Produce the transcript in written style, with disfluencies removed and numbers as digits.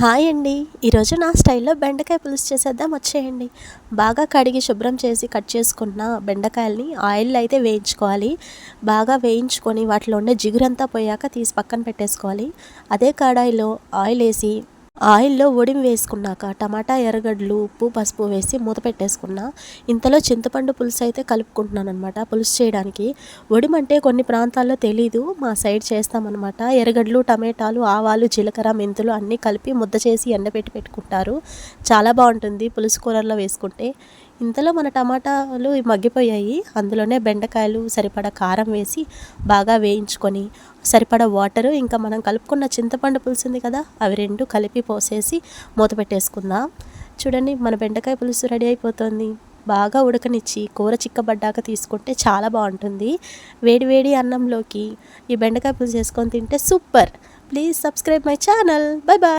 Hi అండి. ఈరోజు నా స్టైల్లో బెండకాయ పులుసు చేసేద్దాం వచ్చేయండి. బాగా కడిగి శుభ్రం చేసి కట్ చేసుకున్న బెండకాయలని ఆయిల్లో అయితే వేయించుకోవాలి. బాగా వేయించుకొని వాటిలో ఉండే జిగురంతా పోయాక తీసి పక్కన పెట్టేసుకోవాలి. అదే కడాయిలో ఆయిల్లో ఒడిమి వేసుకున్నాక టమాటా, ఎర్రగడ్డలు, ఉప్పు, పసుపు వేసి మూత పెట్టేసుకున్నా. ఇంతలో చింతపండు పులుసు అయితే కలుపుకుంటున్నాను అనమాట పులుసు చేయడానికి. ఒడిమి అంటే కొన్ని ప్రాంతాల్లో తెలీదు, మా సైడ్ చేస్తామన్నమాట. ఎర్రగడ్డలు, టమాటాలు, ఆవాలు, జీలకర్ర, మెంతులు అన్నీ కలిపి ముద్ద చేసి ఎండబెట్టి పెట్టుకుంటారు. చాలా బాగుంటుంది పులుసు కూరల్లో వేసుకుంటే. ఇంతలో మన టమాటాలు మగ్గిపోయాయి. అందులోనే బెండకాయలు సరిపడా కారం వేసి బాగా వేయించుకొని సరిపడా వాటరు, ఇంకా మనం కలుపుకున్న చింతపండు పులుసు ఉంది కదా, అవి రెండు కలిపి పోసేసి మూత పెట్టేసుకుందాం. చూడండి, మన బెండకాయ పులుసు రెడీ అయిపోతుంది. బాగా ఉడకనిచ్చి కూర చిక్కబడ్డాక తీసుకుంటే చాలా బాగుంటుంది. వేడి వేడి అన్నంలోకి ఈ బెండకాయ పులుసు చేసుకొని తింటే super. Please subscribe my channel. Bye bye.